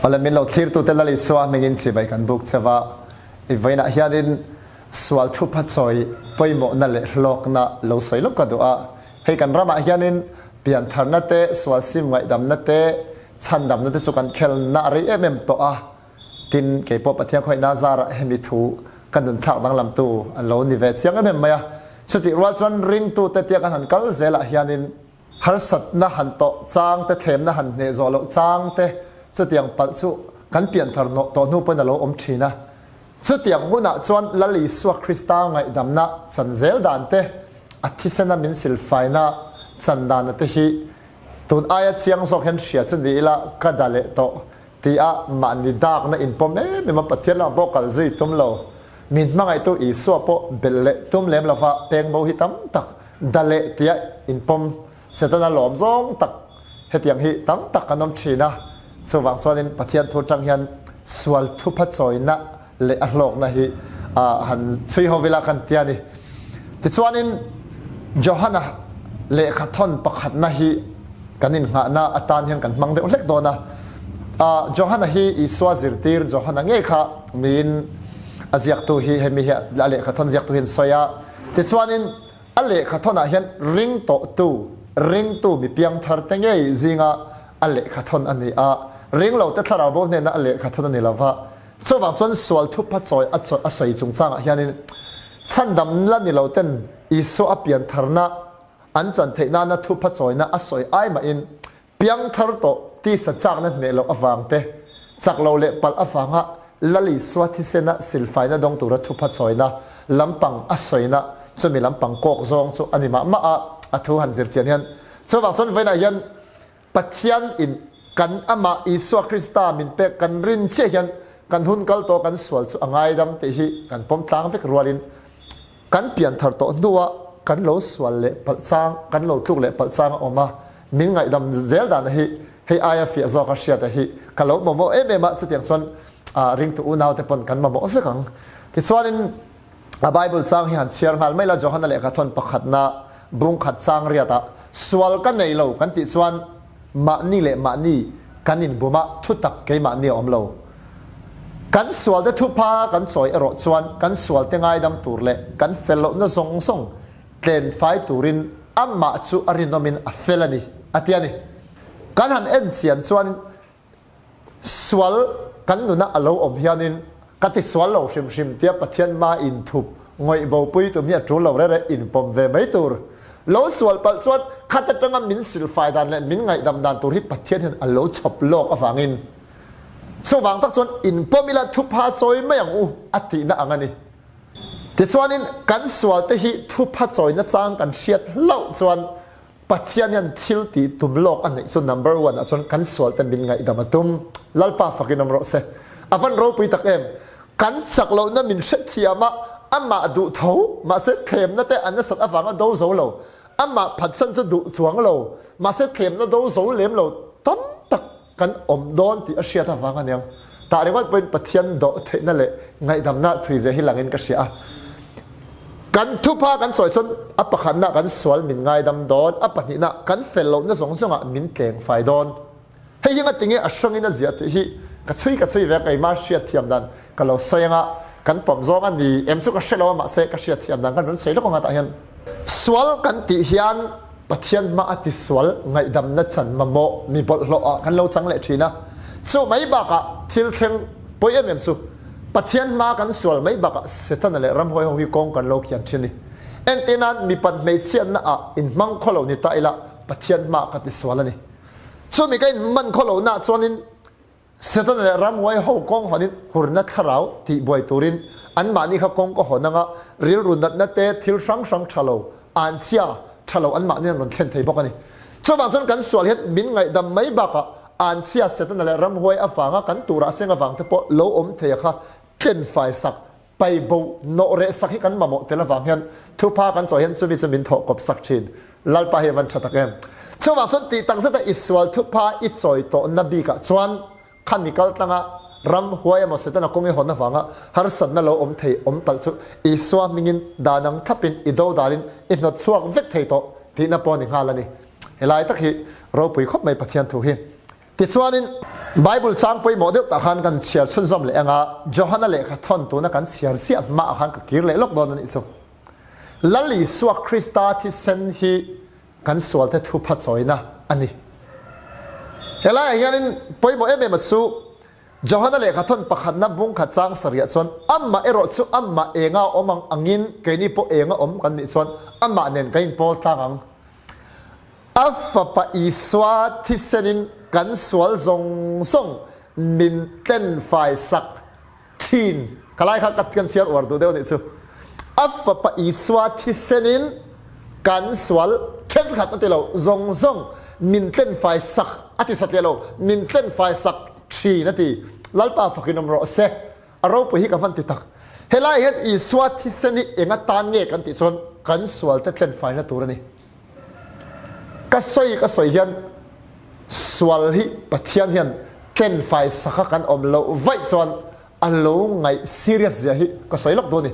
wala min lo thlir tu telali swa mengin chi bai kan buk chawa I vaina hianin sual Thupha choi poimo na le hlok na lo soi lok ka do a hei kan rama hianin pian tharna te sual sim ngai dam na te chan dam na te chu kan khel na ri em to a tin ke po pathian khoi na zara hemi thu kan dun thak dang lam tu an lo ni ve chiang em maya chuti rual chuan ring tu te tia kan han kal zela hianin har sat na han to chang te them na han ne zo lo chang te chutiang pal chu kan pian thar no to nu pa na lo om thina chutiang huna chuan lali swa krista ngai damna chanzel dan te athisana min sil faina chandan te hi tun aya chiang so khen ria chu ni la kadale to ti a ma ni dak na in pom me ma pathian la bo kal zui tum lo min mangai to I so po belle tum lem lawa peng bo hi tam tak dale tia in pom setana lom zong tak hetiang hi tam tak kanom thina chuwang chuanin pathian thu tang hian sual Thupha choi na le a hlok na hi han chui ho vela kan tia ni ti chuanin Johanna le khathon pakhat na hi kanin nga na atan hian kan mang de lek do na Johanna hi I swa zirtir Johanna nge kha min aziak tu hi hemi hi la le khathon ziak tu hin soya ti chuanin a le khathona hian ring tu mi piang thar te nge zinga a le khathon ani a ring lo te thara bo ne na a le khathon ani lawa chuwang chuan sual Thupha choi a sei chung chang hianin chandam la ni lo ten isu a pian tharna an chan theina na Thupha choi na a soi ai ma in piang thar to ti sa chak na ne lo awang te chak lo le pal awanga lali swati sena silfaina dong tura Thupha choi na lampang a soi na chumi lampang kok zong chu anima ma a thu han zir chen hian chuwang chuan veina hian pathian in kan ama Isu Krista min pe kan rin che hian kan hun kal to kan sual chu angai dam te hi kan pom tlang vek rualin kan pian thar to nuwa kan lo sual le pal chang kan lo tluk le pal chang oma min ngai dam zel dan hi hei aya fi zo ka sia ta hi ka lo mo ma chu tiang son ring tu unaw te pon kan ma mo fekang ti chuanin a bible chang hi han chiar ngal mai la Johanna le ka thon pakhat na bung khat chang riata sual kan nei lo kan ti chuan ma ni kanin buma thu tak ke ma ni om lo kan sual de Thupha kan choi ero chuan kan sual te ngai dam tur le kan fello na song ten fai turin amma chu arinomin a felani atiani kan han en sian chuan sual kan nuna alo om hianin kati sual lo shim tia pathian ma in thup ngoi bo pui tu mi atru lo re in pom ve mai tur lo sual pal chuan khata tanga min sil fai dan le min ngai dam dan tur hi pathian hin alo chop lok awangin chuwang tak chuan in pomila Thupha choi mayang u ati na angani ti chuanin kan sual te hi Thupha choi na chang kan hriat lo chuan pathian yan thil ti tum lok ani chu number 1 a chuan kan sual te min ngai damatum lalpa fakinom ro se avan ro pui tak em kan chak lo na min hret thiama ama du tho ma se them na te an sat awanga do zo lo ama phatsan chu du chuang lo ma se them na do zo lem lo tam tak kan om don ti a hriat awanga niang ta ringot point pathian do theina le ngai dam na thui je hi langin ka sia kan Thupha kan choi chon apakhan na kan sual min ngai dam don apani na kan fello na zong zonga min teng fai don hei hinga tinge asangina zia te hi ka chui ve kai mar sia thiam dan ka lo sayenga kan pom zong ani em chu ka shelo ma se ka sia thiam dan kan ron sei lo nga ta hian sual kan ti hian pathian ma ati sual ngai dam na chan ma mo mi bol lo kan lo chang le thina chu mai ba ka thil thleng poi em chu pathian ma kan sual mai ba ka setan le ram hoi ho hi kong kan lo khian thini entinan mi pat mei chian na a in mang kholo ni ta ila pathian ma ka ti sual ani chu mi kai man kholo na chuanin setan le ram hoi ho kong honin hurna tharau ti boi turin an ma ni kha kong ko honanga ril runat na te thil sang thalo an sia thalo an ma ni ron khen thei bokani chuwang chon kan sual het min ngai dam mai ba ka an sia setan le ram hoi awanga kan tura senga wang te po lo om thei kha ken fai sak pai bo no re sak hi kan mamo telawang hian Thupha kan choi hian chumi chumin tho kop sak thin lalpa he van thatakem chuwang chon ti tang zeta Israel Thupha I choi to nabi ka chuan chemical tanga ram huai mo setana kongi hona wanga har san na lo om thei om pal chu I swa mingin danang thapin I do darin I not chuak vek thei to ti na poni ngalani helai tak hi ro pui khop mai pathian thu hi ti chuanin Bible จ้างไปหมดเดียวตะขันกันเชียร์ชุนซอมเลยงาโยฮันนั่นเลยขัดทอนตัวนักกันเชียร์เสียมาขันกับกิรเลยลกโดนนั่นอีกสุลัลลิสวคริสตาที่เซนฮีกันสวลเททุพัดซอยนะอันนี้เฮล่าอย่างนี้ไปหมดเอเมมัตสุโยฮันนั่นเลยขัดทอนประคันนับบุ้งขัดจ้างสริยะชนอัมมาเอโรสุอัมมาเองาอมังอังินเกนี่พอเองาอมกันนี่ชนอัมมาเน้นกันพอตั้งอัฟปะอิสวาที่เซนินกันสวลทรงส่งมินเต้นไฟสักทีนกลายขัดกันเชียร์อวดดูเดียวนี่ชูอัฟปะอิสวาที่เซนินกันสวลเช่นขัดนั่นที่เราทรงส่งมินเต้นไฟสักอธิสัตย์เรามินเต้นไฟสักทีนั่นที่ลัลปาฟักินนมรอเซเราไปฮิกันฟันติตักเฮล่าเห็นอิสวาที่เซนินเองตานเงกันติชนกันสวลเต้นไฟนั่นตัวนี้ก็สอยยันสวลฮิปะเทียนยันเต้นไฟสักกันอมเราไว้ส่วนอันเราไงซีเรียสเสียฮิก็สอยล็อกตัวนี้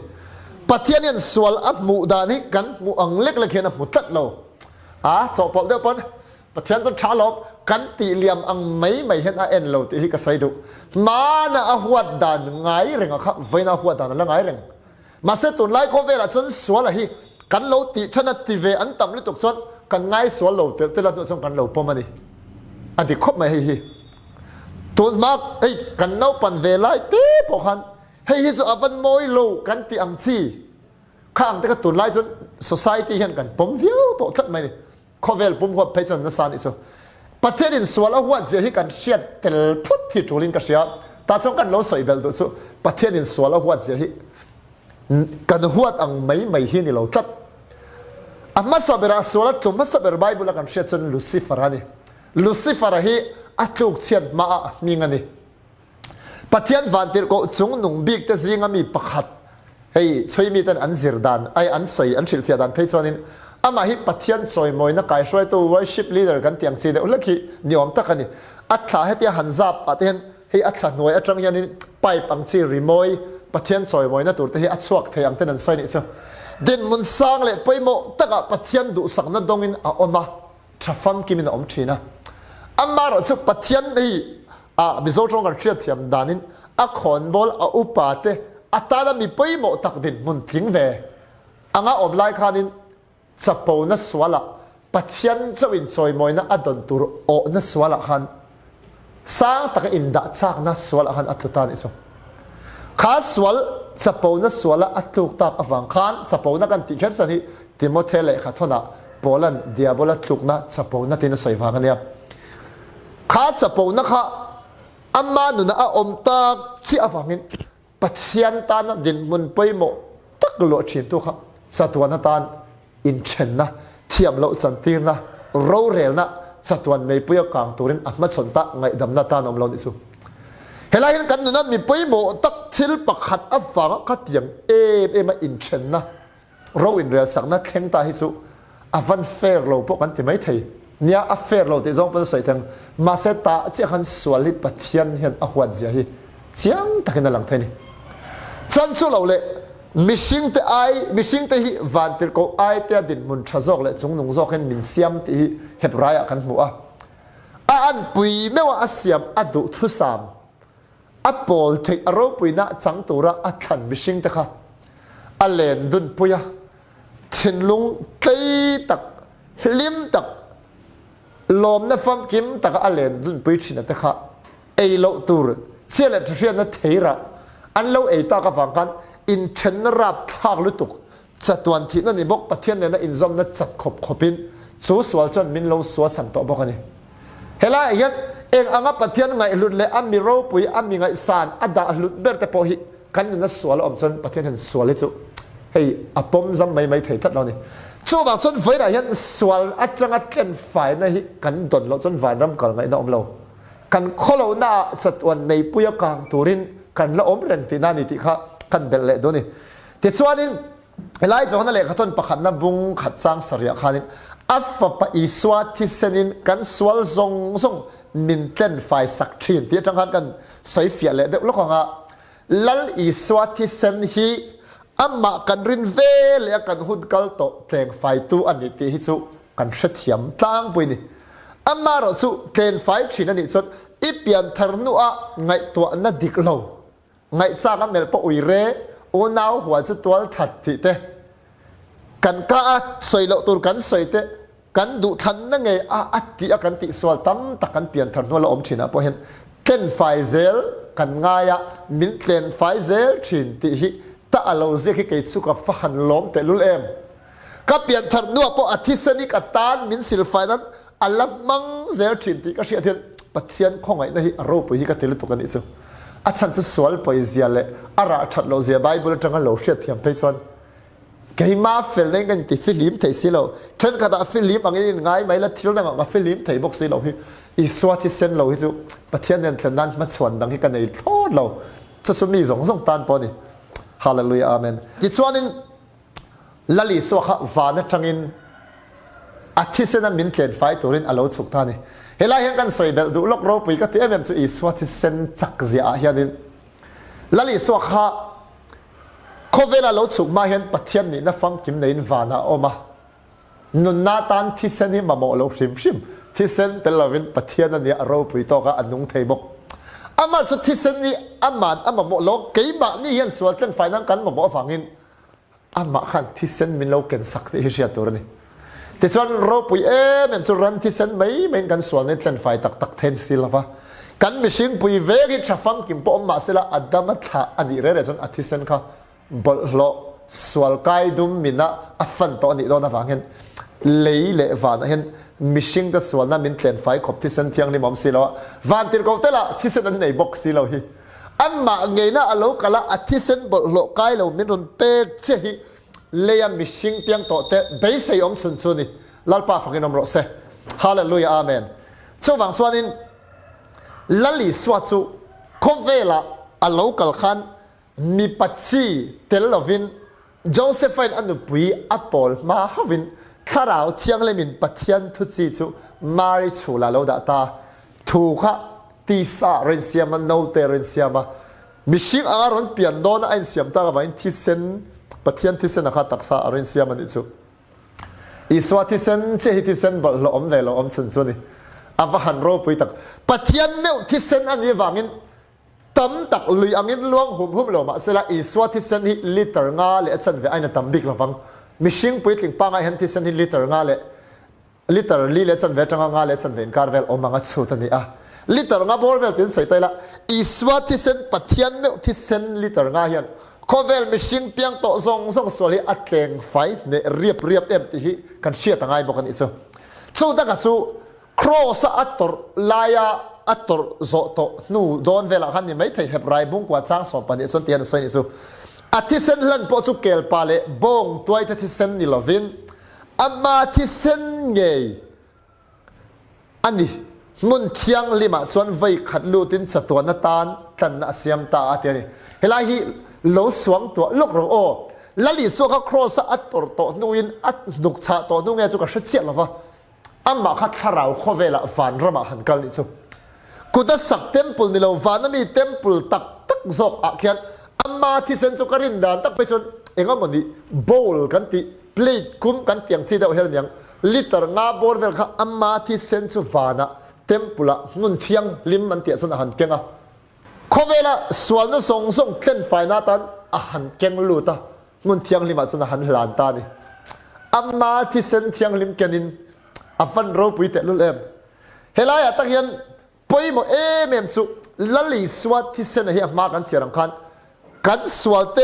ปะเทียนยันสวลอับมูดานิกันมูอังเล็กเล็กเห็นอับมูตัดเราจบปอกเดียวปนปะเทียนต้นช้าลบกันตีเหลี่ยมอังไม่เห็นเอ็นเราตีฮิก็สอยดูมานะหัวดานไงเร่งอะครับไว้นะหัวดานแล้วไงเร่งมาเสตุนไล่ก็เวลาจนสวลฮิกันเราตีชนะตีเวอันต่ำลิตุกชนกันง่ายสวนเราเติร์ดเราต้องกันเราพอมันนี่อันที่ครบไม่ให้ตัวมากไอ้กันเอาปันเวลาเต้พอกันให้จะเอาวันมวยโลกันที่อังซีข้างแต่ก็ตัวไล่จน society เห็นกันผมเดียวตัวทัดไม่นี่ข้อเวลผมก็ไปจนนั่นสานอีกส่วนประเทศอินสวนแล้วหัวเสียให้กันเชียดเตลพุทธิจูลินกันเสียแต่สองกันเราใส่เบลตัวส่วนประเทศอินสวนแล้วหัวเสียให้กันหัวอังไม่หินเราทัดอามาสเบราสวลตุมาสเบรไบเบิลกันเชื่อจนลูซิฟาร์นี่ลูซิฟาร์ฮีอัตลุกเชียนมามีเงินนี่ปัทยันวันที่ก็จงนุ่งบิ๊กแต่สิ่งมีประคัดเฮ้ยช่วยมีแต่อันซิรดานไออันสวยอันชิลฟิดานเพจวันนี้อามาฮีปัทยันช่วยมวยนักการช่วยตัว worship leader กันเตียงซีเดอุลกี้นิยมตะกันนี่อัตลาให้ที่หันซับอัตเห็นเฮ้ยอัตลาหน่วยอัตรังยันนี่ไปปังซีริมวยปัทยันช่วยมวยนั่นตัวแต่เฮ้ยอัตสวกเทียงแต่นั่นใส่นี่เจ้าเดินมุนสร้างเลยไปโมตะกับปัทยันดูสักนัดดงอินออกมาทัฟฟัมกิมินอมชีนะอามาเราจะปัทยันนี่มิโซจงกันเชื่อเทียมดานินขอนบอลอุปาเตอัตรามีไปโมตักดินมุนทิ้งเวอ่างอมไลขานินจะปูนัสวละปัทยันจะวินซอยมวยนะอดนตูรโอนัสวละขันสร้างตะกอินดาจากนัสวละขันอัตลุตานิสโข้าสวลจะปูนัสวละอัตลุกตากอฟังขันจะปูนักันติเขียนสันนิติโมเทเลขัดทนะโปลันเดียบลัตลุกนะจะปูนัตินสอยฟังกันเนี่ยข้าจะปูนักข้าอามานุนะอมตาที่อฟังนินปัทยันตานะดินมุนไปโมตักโลชินตุข้าสัตวันตานอินเชนนะเทียมโลสันตินะโรเรลนะสัตวันไม่ปุยกลางตัวรินอัมาสนตะไงดำนาตานอมโลนิสุเฮลัยเห็นกันนุนะมีไปโมตักทิลปักขัดอฟังขัดยังมาอินเชนนะโรอินเรียสักนะเข่งตาฮิสุอวันเฟรโลพวกกันที่ไม่ไทยเนี่ยอัฟเฟรโลที่จงเป็นสายทางมาเสตาเจ้าขันสวลิปัทยันเห็นอวัดเสียฮีเจียงตะกินหลังไทยนี่จันสุเราเลยมิชิงเตฮิวันเตโกไอเตดินมุนชะจอกเลยจงนุ่งจอกเห็นมินเซียมที่เห็บไรอะกันหัวอันปุยไม่ว่าอาเซียมอดุทุสามอัปโปลเทอโรปุยนะจังตัวระอัทันมิชิงเตค่ะอัลเลนดุนปุยะชินลุงเกยตักลิมตักลมนะฟัมกิมตักอัลเลนดุนปุยชินเตค่ะเอโลตูร์เชื่อเลยเชื่อนะเทระอันเราเอตากฟังกันอินเชนรับทากลุตุกจัดวันที่นั่นนี่บอกประเทศเนี่ยนะอินซอมนั่นจัดขบินสู้สวลจนมินเราสวสันโตบอกกันนี่เฮล่าเองเองอ่างประเทศไงหลุดเลยอามีโรปุยอามีไงสานอัดดาหลุดเบอร์แต่พอหิกันนั่นสวลอมจนประเทศนั้นสวลเลยจุเฮ้ยอปมจำไม่เถิดทัดเรานี่จู่บางส่วนไฟได้ยันสวลอัดจังอัดเล่นไฟนะฮิกันดนเราจนไฟรำก่อนไงน้องเรากันข้อเราหน้าจัดวันในปุยกลางตูรินกันละอมเรนตินานิติค่ะกันเบลเล่ดูนี่ที่ส่วนนี้ไล่จากนั้นเลยขัดต้นประคันนับบุงขัดสร้างสริยาขานินอัฟปะอิสวาที่เซนินกันสวลทรงมินเต้นไฟสักทีนที่จังหันกันใส่เฟียเลยเด็กลูกของลัลอิสวาที่เซนฮีอัมมากันรินเวเลยกันหุ่นกัลโตแทงไฟตู้อันนี้ที่ฮิซุกันเสถียรตั้งปุยนี่อามาเราสู้เกณฑ์ไฟชินันนี่สุด อีเปลี่ยนทาร์นัวไงตัวนั่นดิกเราไงจ้างเมลปะอุยเร่โอ้นาวหัวจะตัวถัดติเตกันก้าสวยเราตัวกันสวยเตกันดูทันนั่งไงอัดที่กันติสวลตั้มตักกันเปลี่ยนทาร์นัวเราอมชินะพอเห็นเล่นไฟเซลกันง่ายมินเล่นไฟเซลชินติฮิตาเราเสียที่เกิดสุขฟันล้มแต่ลุลเอ็มก็เปลี่ยนทาร์นัวพออาทิตย์สนิกตานมินสิลไฟนั้นอัลลับมังเซลชินติก็เสียที่ปัจจัยของไอ้นี่รูปที่ก็ติลุตุกันอิสุอาจารย์จะสวลไปเสียเลยอาราชัดเราเสียไบเบิลจังกันเราเสียเทียมไปชนเกี่ยมาฟิลล์กันที่ฟิลิปไทยสิเราฉันก็ได้ฟิลิปอันนี้ง่ายไหมละที่เราเนี่ยมาฟิลิปไทยบอกสิเราพี่อีสวาที่เซนเราที่สุปัจจัยนั้นแต่นั้นมาชวนดังที่กันในโทษเราจะสมีสองตานปอนี่ฮาเลลูยาอาเมนที่ชวนนี้ละลิสวะวานจังอินอาทิตย์เซนมินเกนไฟตัวรินอารมณ์สุขท่านี่เฮลัยยังกันสวยแบบดูโลกเราปีก็ที่เอ็มสุอีสวาที่เซนจักเสียเฮียนินละลิสวะข้าเขาเวลาเราสุกมาเห็นปัจจัยนี้นะฟังกิมในอินวานาออกมานุนนาตันที่เซนนี่มาโมเราชิมที่เซนแต่เราเป็นปัจจัยนั้นเนี่ยเราปีโตก็อันนุ่งเทบกอามาสุดที่เซนนี่อามาโมเราเกี่ยบนี่เห็นส่วนเป็นไฟนั่งกันมาโมฟังอินอามาขันที่เซนมินเราเกินสักที่เฮียตัวนี้แต่ส่วนเราปุยเหมือนสุรันที่เซนไม่เหมือนกันส่วนในเส้นไฟตักเทนสิลฟ้ากันไม่ชิงปุยเวกิชฟังกิมปอมมาสิละอัดดามัทะอันนี้เรื่องส่วนอาทิตย์เซนค่ะบลโลส่วนกายดุมมินะอัฟฟันตัวนี้โดนฟังเห็นเละฟันเห็นมิชิงแต่ส่วนนั้นมินเส้นไฟขบที่เซนเทียงนี่มอมสิละวันที่เราเตละที่เซนนั้นในบ็อกสิละฮีอันมาไงนะอโลกละอาทิตย์เซนบลโลกายเรามินรุนเตกเชฮีเลียมิชิงเตียงโตเตะเบสยอมสุนทรนี่ลัลปาฟังกินอมรสเซฮาเลลูยาอาเมนช่วงส่วนนี้ลัลิสวัสดุคบเวลาอโลกลขันมีปัจจัยเทลวินโจเซฟินอันดุปุยอัปโปลมาฮาวินข้าเราเที่ยงเลยมินปัจจัยทุกสิ่งมาริชูลาโลดาตาถูกค่ะตีสาเรนเซียมันโนเตเรนเซียมามิชิงอารอนเปลี่ยนโดนไอเซียมตากวันที่เซนปัจจัยที่เซนนะครับตักษาเรนเซียมันอิสุอีสวัสดิ์ที่เซนเจฮิที่เซนบลอมเวลอมสุนทรนี่อาว่าหันโรปุยตักปัจจัยเนื้อที่เซนอันนี้วางินตั้มตักลุยอังอินล่วงหุ่มโลมาเสละอีสวัสดิ์ที่เซนฮิลิตรงาเลอันเวไอน์ตั้มบิกละฟังมิชิงปุยถึงปังไอเห็นที่เซนฮิลิตรงาเลลิตรลีเลอันเวจังงาเลอันเวนการเวลอมังอัดสุดนี่ลิตรงาบอลเวลที่ใส่ใจละอีสวัสดิ์ที่เซนปัจจัยเนื้อที่เซนลิตรงาเห็นข้อเวลมิชิงเปียงโตซงสวยอัดเก่งไฟเนี่ยเรียบเอ็มที่กันเชียร์ต่างไงบอกกันอีกสู้ตั้งแต่สู้ครอสอัตตร์ลายอัตตร์โซโตนู่โดนเวลาขันนี่ไม่ถึงเห็บไรบุ้งกว่าจ้างสอบปันนี่ส่วนเตียนส่วนนี้สู้อาทิตย์เซนลันพอจุเกลปาเลบงตัวอาทิตย์เซนนี่ลวินอามาที่เซนเงยอันนี้มุนเทียงลิมาส่วนไว้ขัดลูตินสตัวนัตานกันนัสยามตาอาทิตย์นี้เฮลัยฮีโลสวงตัวลูกเราโอแล้วลิสวเขาครอสอัตตร์โตนู่นอัดดุกชาโตนู่นไงจุกเสียเจียละวะอามาขัดทาราวข้อเวลาฟันรำหันกันลิสุกูจะสักเทมปุลนี่เราฟันนั้นมีเทมปุลตักจอกอาเขียนอามาที่เซนจุกรินดานตักไปจนเองก็มันดีโบลกันติพลีดคุ้มกันเตียงซีเดียวเห็นยังลิตรงาโบลเวลค่ะอามาที่เซนจุฟานะเทมปุละมุนเทียงลิมมันเตียส่วนหันเก่งข้อเวลาส่วนนั้นส่งเต้นไฟนาตันหันเก่งลูตามุนเทียงลิมส่วนหันหลานตานี่อามาที่เซนเทียงลิมแกนินอัฟันโรปุยเตลุเอ็มเฮลัยตักยันปุยโมเอเมมสุลลิสวัสที่เซนเฮียมากันเสียรังคันกันสวลเต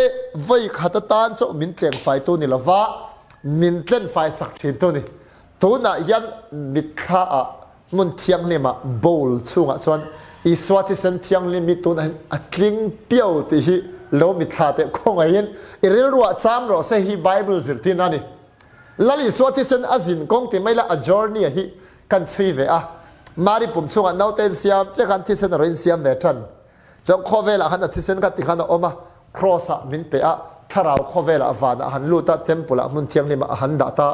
ไว้ขัดตานโซมินเตงไฟตัวนี้ละวะมินเต้นไฟสักทีตัวนี้ตัวน่ะยันมิดข้ามุนเทียงลิมาโบลช่วงส่วนอีสวัสที่เซนเทียงลิมิตัวนั้นอัดลิงเปียวที่ฮิโลมิดข้าเตะคงไงยันอิริลรัวจามรอเซฮีไบเบิลสิที่นั่นนี่ลัลิสวัสที่เซนอาจินกงที่ไม่ละอจอร์นี่ฮิกันช่วยเวะมาริปุ่มช่วงนั้นเอาเต้นเสียมเจ้ากันที่เซนเรียนเสียมเวทันจงข้อเวลาขันที่เซนกันที่ขันออกมาครอสมินเปะถ้าเราข้อเวลาฟานะหันลูตาเทมปุละมุนเทียงนี่มาหันดาตา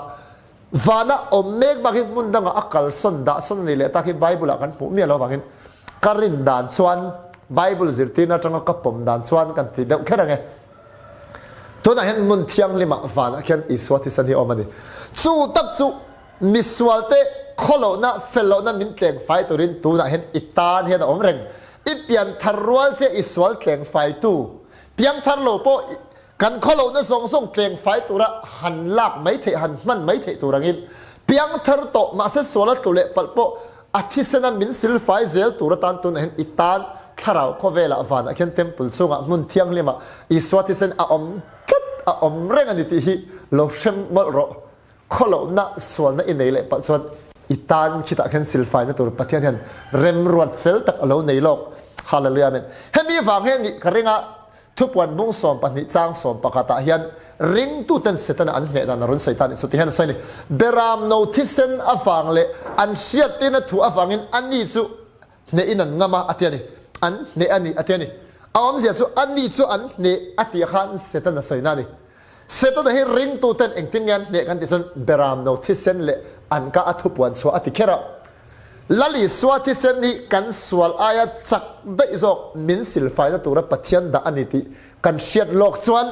ฟานะอมเมกบางทีมุนดังอักลสนดาสนนี่แหละตาที่ไบเบิลกันผู้มีเราฟังกันการินดานสวนไบเบิลสิที่น่าจังกับผมดานสวนกันที่เด็กแค่ไหนตัวนั้นเห็นมุนเทียงลิมาฟานะแค่อิสวัติสันนิออกมาดิสู้ตักสู้มิสวัลเต โคโลนะเฟลโลนะมินเตงไฟตัวรินตูน่ะเห็นอิตานเห็นอมเร่งอีเปียนทารวลเจอิสวลเตงไฟตูเปียงทารโลโปกันโคโลนะส่งเตงไฟตัวละหันลากไม่เทหันมันไม่เทตัวรังอินเปียงทารโตมาเสสวลตัวเละปะโปอาทิสนะมินซิลไฟเซลตัวละตันตัวน่ะเห็นอิตานถ้าเราโคเวลาวันเห็นเต็มปุลซุงมุนเทียงเลยมาอิสวติเซนอมกัดอมเร่งอันนี้ที่โลเชมมอรโคโลนะส่วนนั้นอินเลยปัจจุบันอิตานคิดว่าเห็นซิลไฟนั่นตัวปะเทียนเห็นเริ่มรวดเฟลตักเอาในโลกฮาเลลูยาเมนเห็นมีฟังเห็นนี่กระเริงะทุกวันมุ่งสอมปนิจางสอมปะกาตาเห็นริงตุเต็นเสตันอันเหนันรุนใส่ตันสุดที่เห็นใส่นี่เบรามโนทิเซนอฟังเลยอันเชียตินถูอฟังอินอันนี้จุเนอินันงามาอัตยานี่อันเนอันนี้อัตยานี่เอาอมเสียจุอันนี้จุอันเนอัตยาขันเสตันใส่นั่นนี่เสตันให้ริงตุเต็นเองติงยันเนกันที่ส่วนเบรามโนทิเซนเลยอันก็อัทุปวันสวะติเคระลลิสวะทิเซนนี่กันสวลอายะจักได้จอกมินสิลไฟนั่นตัวรับปะเทียนดาอันนี้ที่กันเชียดโลกจวน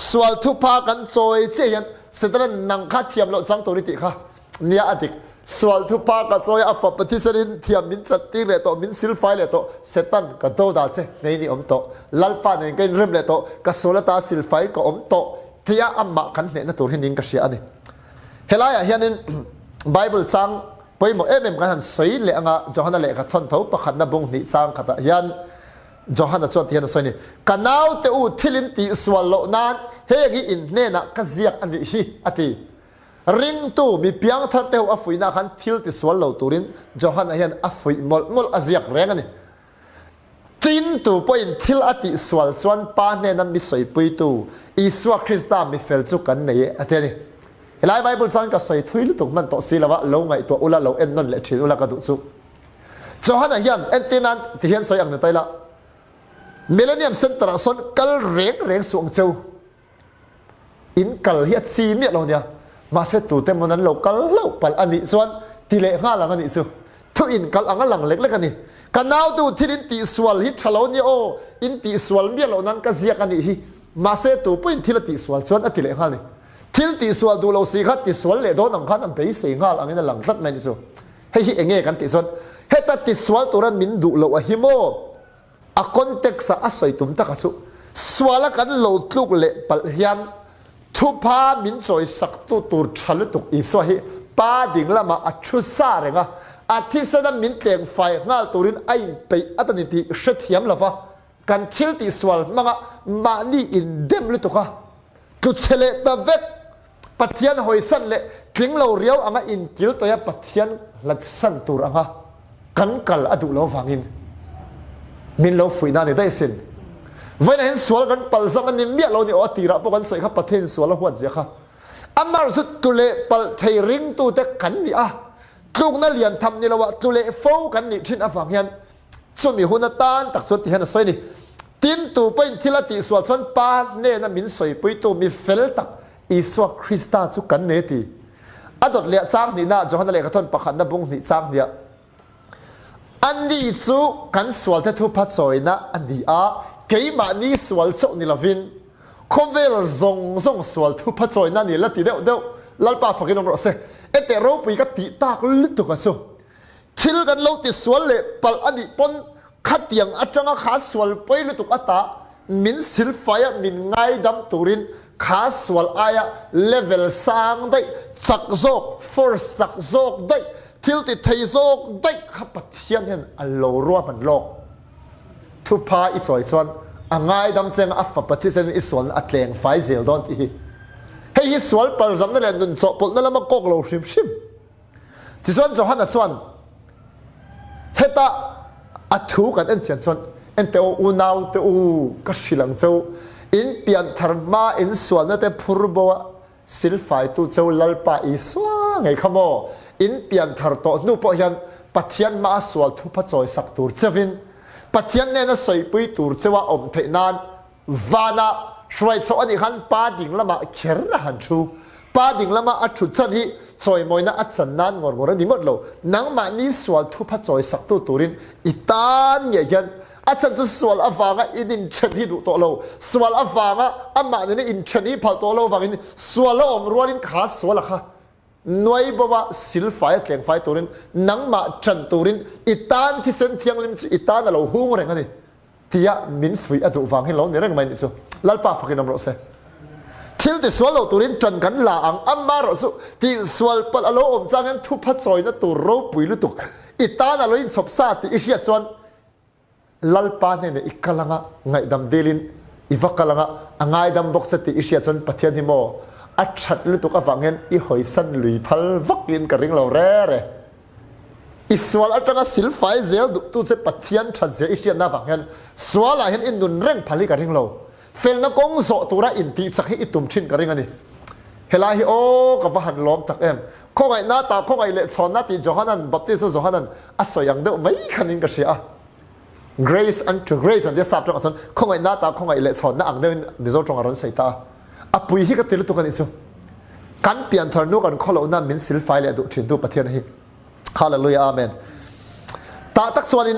สวลทุพากันจอยเจียนเสตันนังคาเทียมโลจังตัวนี้ติค่ะเนี่ยอดีตสวลทุพากันจอยอัฟปะทิเซนินเทียมมินจัดตีเลโตมินสิลไฟเลโตเสตันก็โตดาเจในนี้อมโตลัลปาเนี่ยก็เริ่มเลโตก็สวลตาสิลไฟก็อมโตที่ยาอัมมากันเนี่ยนั่นตัวนี้นิ่งก็เสียอันนี้เฮลายะเฮียนินไบเบิลจังไปหมดกันหันสวยเลยอ่ะจอหันเลยก็ทนเท่าประคันนับบุงนิจังขัดยันจอหันจวนที่หันสวยนี่กันเอาเตอูทิลินตีสวลโลนานเฮกิอินเนน่ะก็เสียกอันนี้ฮีอติริงตู้มีเพียงทัดเตอูอฟุยนักหันทิลติสวลโลตูรินจอหันยันอฟุยมลอเสียกแรงอันนี้จินตู้ไปอินทิลอติสวลจวนปานเนนั้นมีสวยปุยตู้อิสวาคริสต์มีเฟลจุกันเนี่ยอตินี่หลายไบเบิลสังกัดใส่ถุยลุตุมันต่อสีละวะลงไงตัวอุลาเราเอ็นนั่นแหละชีอุลากระดุสุจอหันยันเอ็นตีนันที่เห็นใส่อย่างนี้ไปละมิเลเนียมเซ็นเตอร์ส่วนกัลเร่งสวงเจ้าอินกัลเฮียซีเมียเราเนี่ยมาเสตุเต็มวันนั้นเรากัลเล่าปัลอันนี้ส่วนที่เละห้าหลังอันนี้สุทุอินกัลอังหลังเล็กๆกันนี่กันเอาดูที่ดินตีสวลฮิตชะโลนี่โออินตีสวลเมียเรานั้นก็เสียกันนี่มาเสตุปุ่นที่ละตีสวลส่วนอันที่เละห้าเลยทิลตีสวลดูเราสีขัดตีสวลเลยโดนหนังขัดอันเปย์สีงาหลังนี้หลังรัดไม่นี่สุให้เองกันตีสวลให้ตัดตีสวลตัวนั้นมินดูเราหิโมอะคอนเท็กซ์อาศัยตุ่มตะกัสุสวลกันโลดลูกเละปัลยันทุพามินจอยสักตัวตูร์ชัลตุกอิสวะฮิป้าดิ่งละมาอัดชุสาเรงะอาทิตย์นั้นมินเตียงไฟงาตัวรินไอไปอัตนิติเสถียรละฟ้ากันทิลตีสวลมังะมานี่อินเดมลุตุกะกุศลตะเวกปัทยันหอยสันเละทิ้งเราเรียวอ่างอินกิลตัวยปัทยันลัดสันตัวอ่างกันกัลอดุเราฟังอินมินเราฝืนนั่นได้สินวันนั้นสวลกันปัลสังกันนิมเมียเราเนี่ยอตีระพวกกันใส่ข้าประเทศสวลหัวเสียข้าอามาสุดตุเลปัลไทยริงตัวแต่กันนี่อ่ะลูกนั่นเรียนทำนี่ละวะตุเลโฟกันนี่ทิ้งอาฟังยันส่วนมีหุ่นตานตักสุดที่เห็นสวยนี่ตินตัวเป็นทิลติสวลส่วนปานเน่นมินสวยปุยตัวมีเฟลตักอิสวาคริสต์จุกันเนตีอดเลี้ยจ้างนี่นะจอหันเลี้ยกระทนประคันนับบุงนี่จ้างเนี่ยอันนี้จูกันสวลเททุพัดซอยนะอันนี้เกี่ยมานี่สวลโซนี่ละวินคอมเวลซงสวลทุพัดซอยนั่นนี่ละตีเดียวลัลปาฟังกินนมรสเอเตโรปีกับตีตากลิตุกันสูทิลกันเราติสวลเล่ปัลอันนี้ปนขัดยังอัจฉริขาสวลไปลิตุกอัตตามินสิลไฟมินไงดำตูรินขาสวลอายะเลเวลสามได้สักโซกฟอร์สักโซกได้ทิลติไทโซกได้ขับปะเทียนเห็นอัลโลรัวมันโลกทุพาอิสวยส่วนอ่างไงดำเจงอัฟปะที่เซนอิสวนอัตเลงไฟเซลดอนที่ให้อิสวนปัลซัมนั่นแหละนุนโซปุลนั่นแหละมากอกโลชิมที่ส่วนจอหันส่วนเฮตาอัดถูกันเอ็นเซียนส่วนเอ็นเตออูนาวเตอกัชิลังเจ้าอินเปียนธรรมะอินส่วนนั่นแต่พูดว่าสิลไฟตัวเจ้าลัลปาอิสวาไงขโมอินเปียนธรโตนูปยันปัทยันมาสวลทุพจอยสักตัวเจวินปัทยันเนี่ยน่ะใส่ปุยตัวเจ้าอมเทนานวานาช่วยสอนอีกขันป้าดิ่งละมาเขียนหันชูป้าดิ่งละมาอัดชุดจันฮีซอยมวยน่ะอัดสันนานงอนนี่หมดเลยนังมานี่สวลทุพจอยสักตัวตัวรินอิตานเนี่ยยันอาจารย์จะสวลอฟางะอินเชนีดูตัวเราสวลอฟางะอามาเนี่ยอินเชนีพัลตัวเราฟังอินสวลอมรัวนินขาสวลค่ะ หน่วยบ่ว่าศิลไฟแข่งไฟตัวนี้นังมาจันตัวนี้อีตานที่เส้นเทียงลิมอีตานเราหูงอะไรกันนี่ที่ยะมินฟุยอดุฟังให้เราเนี่ยเรื่องไม่นี่สุลัลปาฟังให้น้ำรสเซทิลที่สวลเราตัวนี้จันกันลาอังอัมมาเราสุที่สวลปัลอโลอมจางนั้นทุพัดซอยนั้นตัวรูปุยลุตุกอีตานเราอินศพซาติอิเชียจวนลัลปาเนี่ยอีกกลังะไงดำเดลินอีฟักกลังะไงดำบกสติอิเชียจวนปะเทียนฮิโมอัจฉริลุตุกฟังเงินอีหอยสันลุยพัลฟักยินกระริงเราเร่อิสวาลอัตราศิลไฟเซลดุตุเซปะเทียนชัดเสียอิเชียนนาฟังเงินสวาลาเห็นอินดุนเร่งพัลิกระริงเราเฟลนักงโซตัวระอินตีสักให้อิตุมชินกระริงอันนี้เฮลาฮิโอกับว่าหันล้อมตักเอ็มข้อไงหน้าตาข้อไงเละชอนนาตีโจฮันันบัพติสโจฮันันอัศยังเดอไม่ขันินกระเสีย grace unto grace อันเดียสับจังอันข้อไงหน้าตาข้อไงเละชอนน่าอังเดินมิโซจงอรุณใส่ตาอปุยฮิกติลุตุกันอิสุกันเปลี่ยนทร์นูกันข้อเราหน้ามินศิลไฟเลยดุชินดูปะเทียนฮิฮาเลลูยาอาเมนตาตักส่วนอิน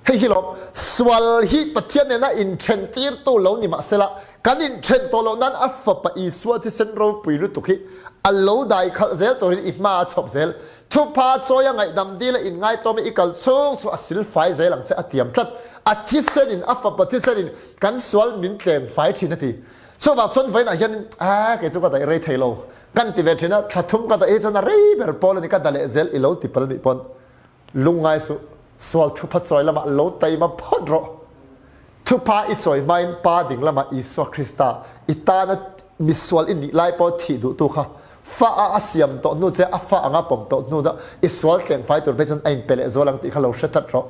ให้ฮิลบสวลฮิปะเทียนเนี่ยนะอินเชนตีร์ตัวเรานี่มาเสละกันอินเชนตัวเรานั้นอัฟฟะปะอีสวที่เซนเราปุยลุตุกิอัลโลได้ขัดเซลตัวนี้อิมาชอบเซลทุพาโจยังไงดำดีละอินไงตัวไม่อีกัลช่งสุศิลไฟเซลหลังเซอเตียมทัดอาทิเซนินอัฟฟะปะทิเซนินกันสวลมินเกมไฟชินนาทีช่วงวันส่วนไฟไหนยันเกิดจุกได้เรย์เทโลกันติเวชินะถ้าทุ่มกันแต่จนอะไรเบอร์ปอลนี่ก็ได้เซลอิโลติปลนิปอนลุงไงสวลทุพาจอยละมาโลตัยมาพอดรอทุพาอิจอยไม่ปาดิ่งละมาอิสวาคริสตาอิตานะมิสวลอินนี่ไล่ปอทีดูตุค่ะฟ้าอาเซียมตัวนู้นเจ้าฟ้าอ่างปมตัวนู้นจ้ะอิสวาลแข่งไฟตัวเป็นสันไอเปเลสวลังติเขาเราเช็ดทัดรอ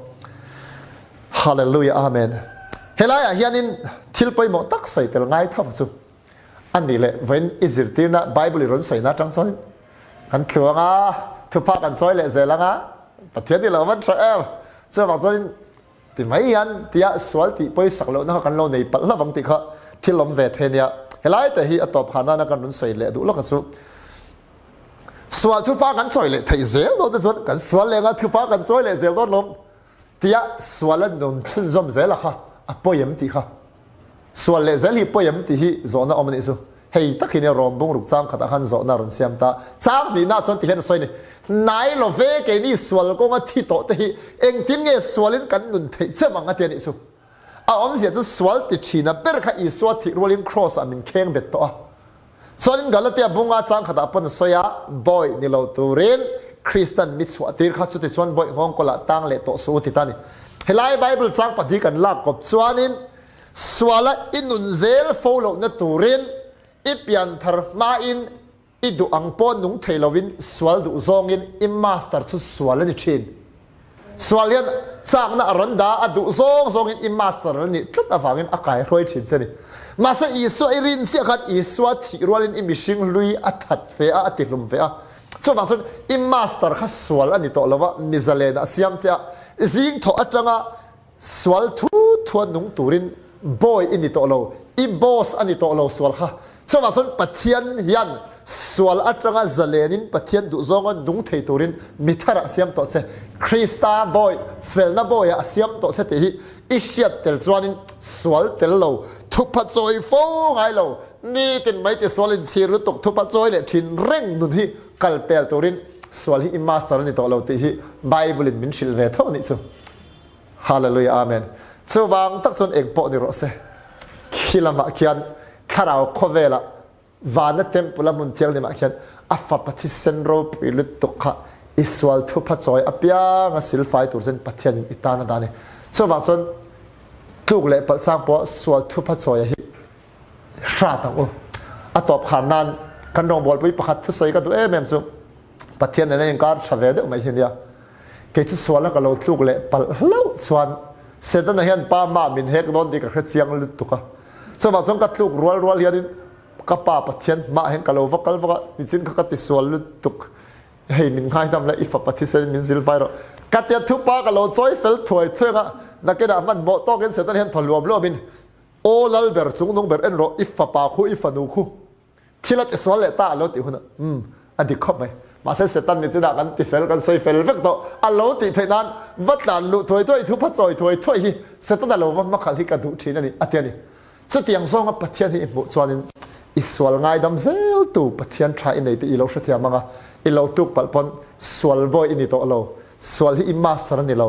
ฮาเลลูยาอาเมนเฮลัยอาเฮียนินทิลไปหมดตักใส่แต่ละไงทับสุอันนี้แหละเว้นอิสราเอลนะไบเบิลร้อนใส่นะจังสอยกันเถื่อนอ่ะทุพากันซอยเลยเสร็จแล้วอ่ะประเทศที่เราวันเช้าเจ้าบอกซอยที่ไม่ยันที่อ่ะสวลที่ไปสักแล้วนะกันเราในปัลละบางทีเขาที่ลมเวทเนี่ยเฮลัยแต่ที่อัตบผ่านนั้นกันร้อนใส่เลยดูแล้วก็สุสวลทุพากันซอยเลยที่เซลโดนส่วนกันสวลเลยก็ทุพากันซอยเลยเซลโดนลมที่อ่ะสวลแล้วนุ่นชุ่นจมเซลละค่ะอ่ะปอยมตีค่ะส่วนเลเซลีปอยมที่โซน่าอมนิสุเฮ้ยตักหินรอมบุงรุกจ้างขัดหันโซน่ารุนเซียมตาจ้างนี่น่าชนที่เห็นสวยนี่นายโลเวกนี่ส่วนก็มาที่โตที่เองทิ้งเงี้ยส่วนกันนุนเทเจ้ามังอาเทียนิสุอมเสียจุส่วนติดชีนะเปิดข้าอีส่วนที่โรลิงครอสอามินเข่งเบ็ดตัวส่วนกันละเตียบุงอาจ้างขัดปนสยาบอยนี่เราตัวเรนคริสตันมิตรวัติข้าสุดที่ส่วนบอยงงก็ละตั้งเลโตสูติตานี่เฮลัยไบเบิลจ้างปฏิกันลากกับส่วนนี้สวาลอินุนเซลโฟโลนตูรินอิปยันทร์มาอินอิดูอังปอนุงเทลวินสวาลดูซองอินอิมมาสเตอร์สุสวาลนี่ชินสวาลยันจากนั้นอรันดาอดูซองอินอิมมาสเตอร์นี่ทุกอย่างอินอากาศรวยชินเสนี่มาเสียอีสวาอิรินเสียขัดอีสวาที่รวลินอิมิชิงลุยอัฐัดเฟียอัติลุมเฟียส่วนบางส่วนอิมมาสเตอร์ขัดสวาลนี่ตัวละว่ามิซาเลนเสียมเจ้าสิ่งทอจังอ่ะสวาลทุนุงตูรินบอยอินดิโตโลอีบอสอันดิโตโลสวลค่ะสมัยส่วนปะเทียนยันสวลอัตรังจะเลนินปะเทียนดูซองนุงเทตูรินมิทาระเสียมโตเซคริสตาบอยเฟลนาบอยเสียมโตเซติฮิอิเชียเตลจวนินสวลเตลโลทุพจอยโฟไงโลนี่ตินไม่ติสวลินชีรุตกทุพจอยเลชินเร่งนุนฮิกัลเปลตูรินสวลฮิอิมาสตาร์นิโตโลติฮิไบเบิลินมินชิลเวทอนิซูฮาเลลูยาอาเมนส่วนวางตักส่วนเองปอนี่รอเสคิลามาเขียนข้าเราโคเวล่ะวานเต็มปุลมุนเทียงนี่มาเขียนอัฟฟะปฏิเซนโรปิลุตุกะอิสวาลทุพัดซอยอภิยังสิลไฟตัวเซนปฏิยันอิตานาดานี่ส่วนวางส่วนลูกเล็กปัจจังปอสวาลทุพัดซอยฮิชาตังโออัตบขานนั้นกันรองบอลวิปขัดทุสอยกันตัวแม่สุปฏิยันในยังการชาเวเดไม่เห็นเนี่ยเกิดสวาลก็เราลูกเล็กปัลเล่าสวาลเสร็จแล้วเห็นป้ามามินเฮกโดนดีกับเครียงลุตุกะสมัยสงกัดลูกรัวเรียนกับป้าปะเทียนมาเห็นกะโลวกัลวกะนิสินเขากัดติสวลลุตุกเฮ้ยมินง่ายทำเลยอิฟปะทิเซนมินซิลไฟร์กัดเตียทุป้ากะโลจอยเฟลถอยเท่งะนักเก็ตมันโมโต้กันเสร็จแล้วเห็นถลวมล้อมินโอลัลเบอร์จุงนงเบอร์เอ็นโรอิฟปาคูอิฟนูคูที่ละติสวลเลต้าโลติหุนะอดีตครบไหมมาเสร็จตันนี่จะด่ากันติเฟลกันซอยเฟลเวกโตอัลโลติเทนั้นวัดหลานลุถอยทุพัดซอยถอยเสร็จตันเราว่ามาขัดที่กระดูกทีนั่นนี่อัตยานี่สุดที่ยังส่งกับปฏิยันที่หมู่ส่วนนี้ อิสวลง่ายดำเซลตูปะเทียนทรายในที่อีโลเสียมังอีโลตุกปัลปนสวลบอยอินิโตโลสวลที่อิมาสตร์นี่โล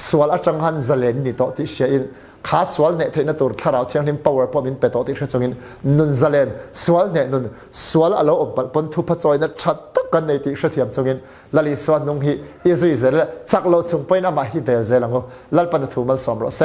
สวลอาจังหันเจเลนนี่โตที่เชียอินขาสวลเนี่ยเทนตัวทาราวเทียงนิม power ปอมินเปโตที่เชื่อจงอินนุนเจเลนสวลเนี่ยนุนสวลอโลอปัลปนทุพจอยนั้นชัดตักกันในที่เชื่อเทียมจงอินลลิสวลนุ่งฮีอิซุยเจเลจักโลจงไปน้ำมาฮีเบลเจลังโลลปันทุมันสมรสเซ